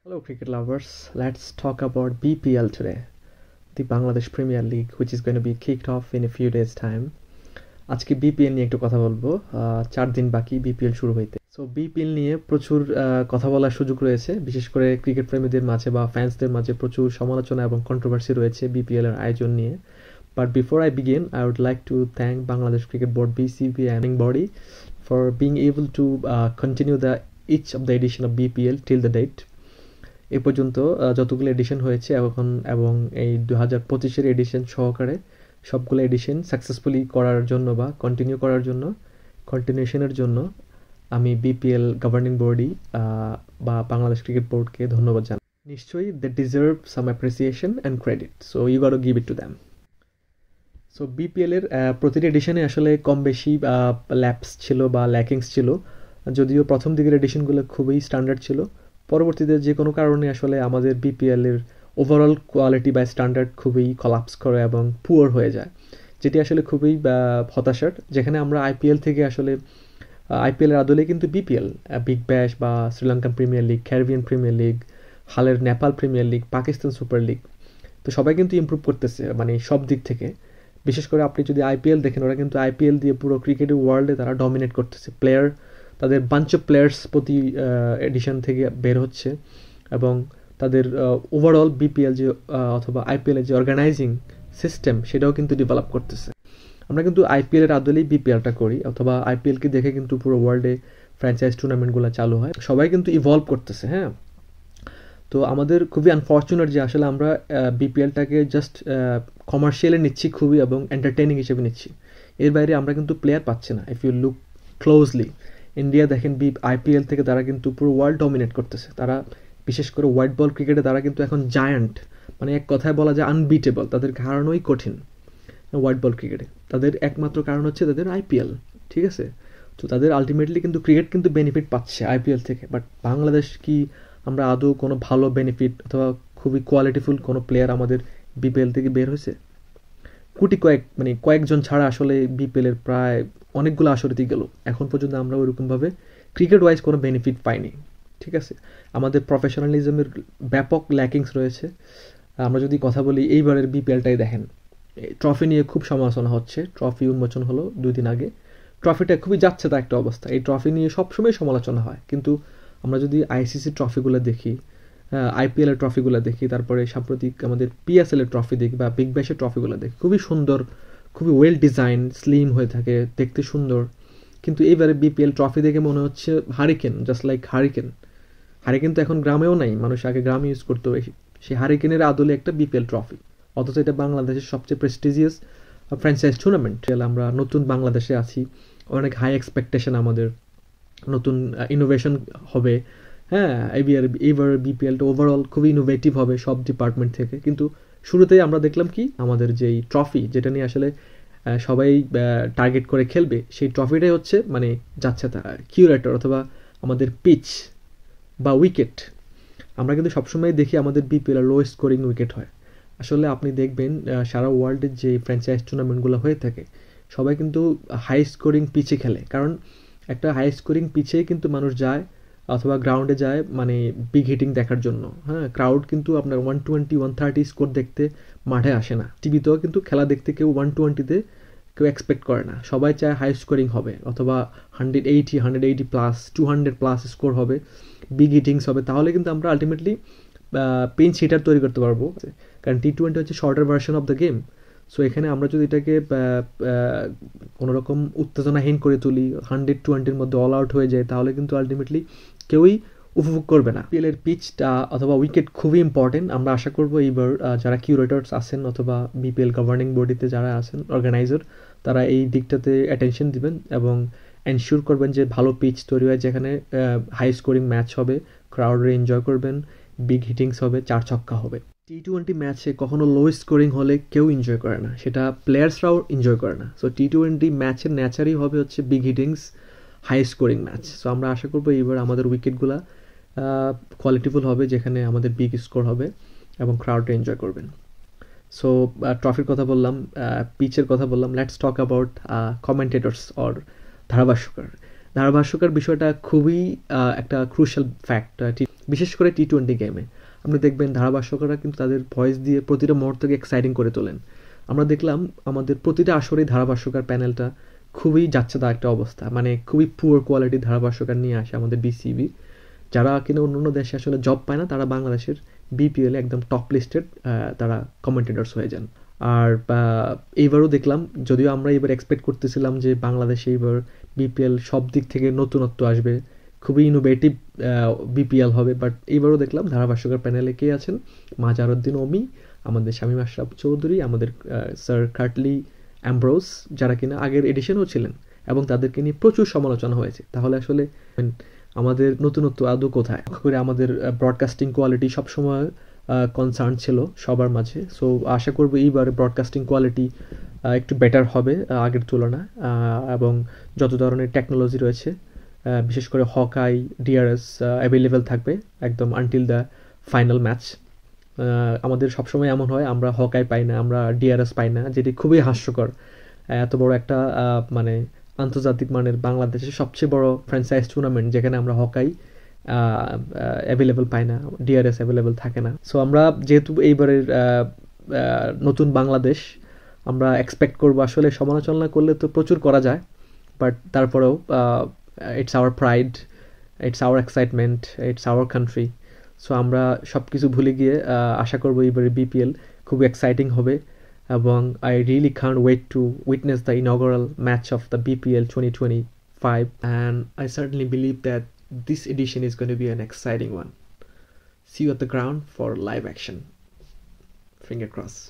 Hello, cricket lovers. Let's talk about BPL today, the Bangladesh Premier League, which is going to be kicked off in a few days' time. আজকে BPL নিয়ে একটু কথা বলবো। 4 দিন বাকি BPL শুরু হইতে। সো বিপিএল নিয়ে প্রচুর কথা বলার সুযোগ রয়েছে, বিশেষ করে ক্রিকেট প্রেমীদের মাঝে বা ফ্যান্সদের মাঝে প্রচুর সমালোচনা এবং কন্ট্রোভার্সি রয়েছে বিপিএল এর আয়োজন নিয়ে। But before I begin, I would like to thank Bangladesh Cricket Board (BCB) and body for being able to continue each of the edition of BPL till the date. এ পর্যন্ত যতগুলো addition হয়েছে এবং এই 2025-এর addition সহকারে সবগুলো addition successfully করার জন্য বা কন্টিনিউশনের জন্য আমি বিপিএল গভর্নিং বডি বা বাংলাদেশ ক্রিকেট বোর্ডকে ধন্যবাদ জানাই। নিশ্চয়ই they deserve some appreciation and credit, so you got to give it to them. So বিপিএলের প্রতিটি এডিশনে আসলে কম বেশি ল্যাপস ছিল বা ল্যাকিংস ছিল, যদিও প্রথম দিকের এডিশনগুলো খুবই স্ট্যান্ডার্ড ছিল। পরবর্তীতে যে কোনো কারণে আসলে আমাদের বিপিএলের ওভারঅল কোয়ালিটি বা স্ট্যান্ডার্ড খুবই কলাপস করে এবং পুয়ার হয়ে যায়, যেটি আসলে খুবই হতাশার। যেখানে আমরা আইপিএল থেকে আসলে আইপিএলের আদলে কিন্তু বিপিএল, বিগ ব্যাশ বা Sri Lankan Premier League, Caribbean Premier League, হালের Nepal Premier League, Pakistan Super League, তো সবাই কিন্তু ইমপ্রুভ করতেছে মানে সব দিক থেকে। বিশেষ করে আপনি যদি আইপিএল দেখেন, ওরা কিন্তু আইপিএল দিয়ে পুরো ক্রিকেটের ওয়ার্ল্ডে তারা ডমিনেট করতেছে। তাদের বাঞ্চ অফ প্লেয়ার্স প্রতি এডিশন থেকে বের হচ্ছে এবং তাদের ওভারঅল বিপিএল যে অথবা আইপিএলের যে অর্গানাইজিং সিস্টেম সেটাও কিন্তু ডেভেলপ করতেছে। আমরা কিন্তু আইপিএলের আদলেই বিপিএলটা করি, অথবা আইপিএলকে দেখে কিন্তু পুরো ওয়ার্ল্ডে ফ্র্যাঞ্চাইজ টুর্নামেন্টগুলো চালু হয়, সবাই কিন্তু ইভলভ করতেছে। হ্যাঁ, তো আমাদের খুবই আনফর্চুনেট যে আসলে আমরা বিপিএলটাকে জাস্ট কমার্শিয়ালি নিচ্ছি খুবই এবং এন্টারটেইনিং হিসেবে নিচ্ছি, এর বাইরে আমরা কিন্তু প্লেয়ার পাচ্ছি না। If you look closely, India দেখেন আইপিএল থেকে তারা কিন্তু পুরো ওয়ার্ল্ড ডমিনেট করতেছে। তারা বিশেষ করে হোয়াইট বল ক্রিকেটে তারা কিন্তু এখন জায়ান্ট, মানে এক কথায় বলা যায় আনবিটেবল। তাদের হারানোই কঠিন হোয়াইট বল ক্রিকেটে। তাদের একমাত্র কারণ হচ্ছে তাদের আইপিএল, ঠিক আছে? তো তাদের আলটিমেটলি কিন্তু ক্রিকেট কিন্তু বেনিফিট পাচ্ছে আইপিএল থেকে। বাট বাংলাদেশ কি আমরা আদৌ কোনো ভালো বেনিফিট অথবা খুবই কোয়ালিটিফুল কোনো প্লেয়ার আমাদের বিপিএল থেকে বের হয়েছে? কয়েকজন ছাড়া আসলে বিপিএলের প্রায় অনেকগুলো আসরেতেই গেল। এখন পর্যন্ত আমরা ওইরকমভাবে ক্রিকেট ওয়াইজ কোনো বেনিফিট পাইনি, ঠিক আছে? আমাদের প্রফেশনালিজমের ব্যাপক ল্যাকিংস রয়েছে। আমরা যদি কথা বলি এইবারের বিপিএলটাই দেখেন, ট্রফি নিয়ে খুব সমালোচনা হচ্ছে। ট্রফি উন্মোচন হলো 2 দিন আগে, ট্রফিটা খুবই যাচ্ছে তা একটা অবস্থা। এই ট্রফি নিয়ে সবসময় সমালোচনা হয়, কিন্তু আমরা যদি আইসিসি ট্রফিগুলো দেখি, আইপিএলের ট্রফিগুলো দেখি, তারপরে সাম্প্রতিক আমাদের পিএসএলের ট্রফি দেখি বা বিগ ব্যাশের ট্রফিগুলো দেখি, খুবই সুন্দর, খুবই ওয়েল ডিজাইন, স্লিম হয়ে থাকে, দেখতে সুন্দর। কিন্তু এইবারে বিপিএল ট্রফি দেখে মনে হচ্ছে হারিকেন, জাস্ট লাইক হারিকেন তো এখন গ্রামেও নাই, মানুষ আগে গ্রামে ইউজ করতো। সেই হারিকেনের আদলে একটা বিপিএল ট্রফি, অথচ এটা বাংলাদেশের সবচেয়ে প্রেস্টিজিয়াস ফ্র্যাঞ্চাইজ টুর্নামেন্ট। আমরা নতুন বাংলাদেশে আছি, অনেক হাই এক্সপেকটেশন আমাদের, নতুন ইনোভেশন হবে। হ্যাঁ, এইবার বিপিএলটা ওভারঅল খুবই ইনোভেটিভ হবে সব ডিপার্টমেন্ট থেকে। কিন্তু শুরুতেই আমরা দেখলাম কি, আমাদের যেই ট্রফি যেটা নিয়ে আসলে সবাই টার্গেট করে খেলবে, সেই ট্রফিটাই হচ্ছে যাচ্ছে তারা কিউরেটর অথবা আমাদের পিচ বা উইকেট। আমরা কিন্তু সবসময় দেখি আমাদের বিপিএল লো স্কোরিং উইকেট হয়। আসলে আপনি দেখবেন সারা ওয়ার্ল্ডের যে ফ্র্যাঞ্চাইজ টুর্নামেন্টগুলো হয়ে থাকে, সবাই কিন্তু হাই স্কোরিং পিচে খেলে, কারণ একটা হাই স্কোরিং পিচেই কিন্তু মানুষ যায় অথবা গ্রাউন্ডে যায় বিগ হিটিং দেখার জন্য। হ্যাঁ, ক্রাউড কিন্তু আপনার 120 130 স্কোর দেখতে মাঠে আসে না। টিভিতেও কিন্তু খেলা দেখতে কেউ 120-তে কেউ এক্সপেক্ট করে না, সবাই চায় হাই স্কোরিং হবে অথবা 180 +200+ স্কোর হবে, বিগ হিটিংস হবে। তাহলে কিন্তু আমরা আলটিমেটলি পিঞ্চ হিটার তৈরি করতে পারবো, কারণ টি20 হচ্ছে shorter version of the game. So এখানে আমরা যদি এটাকে কোনোরকম উত্তেজনাহীন করে তুলি, 100-200-র মধ্যে অল আউট হয়ে যায়, তাহলে কিন্তু আলটিমেটলি কেউই উপভোগ করবে না। বিপিএলের পিচটা অথবা উইকেট খুবই ইম্পর্টেন্ট। আমরা আশা করবো এইবার যারা কিউরেটর্স আছেন অথবা বিপিএল গভর্নিং বডিতে যারা আছেন অর্গানাইজার, তারা এই দিকটাতে অ্যাটেনশন দিবেন এবং এনশিওর করবেন যে ভালো পিচ তৈরি হয়, যেখানে হাই স্কোরিং ম্যাচ হবে, ক্রাউডে এনজয় করবেন, বিগ হিটিংস হবে, 4 ছক্কা হবে। টি20 ম্যাচে কখনো লো স্কোরিং হলে কেউ এনজয় করে না, সেটা প্লেয়ার্সরাও এনজয় করে না। সো টি20 ম্যাচের ন্যাচারই হবে হচ্ছে big hittings, high scoring match. So আমরা আশা করবো এইবার আমাদের উইকেটগুলো কোয়ালিটিফুল হবে, যেখানে আমাদের বিগ স্কোর হবে এবং ক্রাউডটা এনজয় করবেন। সো ট্রফির কথা বললাম, পিচের কথা বললাম, let's talk about commentators or ধারাভাষ্যকার। ধারাভাষ্যকার বিষয়টা খুবই একটা ক্রুশাল ফ্যাক্ট, বিশেষ করে টি-20 গেমে। আপনি দেখবেন ধারাভাষ্যকাররা কিন্তু তাদের ভয়েস দিয়ে প্রতিটা মুহূর্তকে এক্সাইটিং করে তোলেন। আমরা দেখলাম আমাদের প্রতিটা আসরেই ধারাভাষ্যকার প্যানেলটা খুবই যাচ্ছেদা একটা অবস্থা, মানে খুবই পুয়ার কোয়ালিটির ধারাভাষ্যকার নিয়ে আসে আমাদের বিসিবি। যারা কিনা অন্য দেশে আসলে জব পায় না, তারা বাংলাদেশের বিপিএল একদম টপ লিস্টেড তারা কমেন্টেটার্স হয়ে যান। আর এইবারও দেখলাম, যদিও আমরা এবার এক্সপেক্ট করতেছিলাম যে বাংলাদেশে এইবার বিপিএল সব দিক থেকে নতুনত্ব আসবে, খুবই ইনোভেটিভ বিপিএল হবে, বাট এইবারও দেখলাম ধারাভাষ্যকার প্যানেলে কে আছেন? মাজারউদ্দিন অমি, আমাদের শামীম আশরাফ চৌধুরী, আমাদের স্যার কার্টলি অ্যাম্ব্রোস, যারা কিনা আগের এডিশনেও ছিলেন, এবং তাদেরকে নিয়ে প্রচুর সমালোচনা হয়েছে। তাহলে আসলে আমাদের নতুনত্ব আদৌ কোথায়? করে আমাদের ব্রডকাস্টিং কোয়ালিটি সবসময় কনসার্ন ছিল সবার মাঝে। সো আশা করব এইবার ব্রডকাস্টিং কোয়ালিটি একটু বেটার হবে আগের তুলনায়, এবং যত ধরনের টেকনোলজি রয়েছে, বিশেষ করে হকাই, ডিআরএস অ্যাভেলেবেল থাকবে একদম আনটিল দ্য ফাইনাল ম্যাচ। আমাদের সবসময় এমন হয় আমরা হকাই পাই না, আমরা ডিআরএস পাই না, যেটি খুবই হাস্যকর। এত বড় একটা মানে আন্তর্জাতিক মানের বাংলাদেশের সবচেয়ে বড় ফ্র্যাঞ্চাইজ টুর্নামেন্ট, যেখানে আমরা হকাই অ্যাভেলেবেল পাই না, ডিআরএস অ্যাভেলেবেল থাকে না। সো আমরা যেহেতু এইবারের নতুন বাংলাদেশ, আমরা এক্সপেক্ট করবো, আসলে সমালোচনা করলে তো প্রচুর করা যায়, বাট তারপরেও it's our pride, it's hour excitement, it's our country. So আমরা সব কিছু ভুলে গিয়ে আশা করবো এইবারে বিপিএল খুব এক্সাইটিং হবে, এবং I really can't wait to witness the inaugural match of the BPL 2025, and I certainly believe that this edition is going to be an exciting one. See you at the ground for live action. Finger crossed.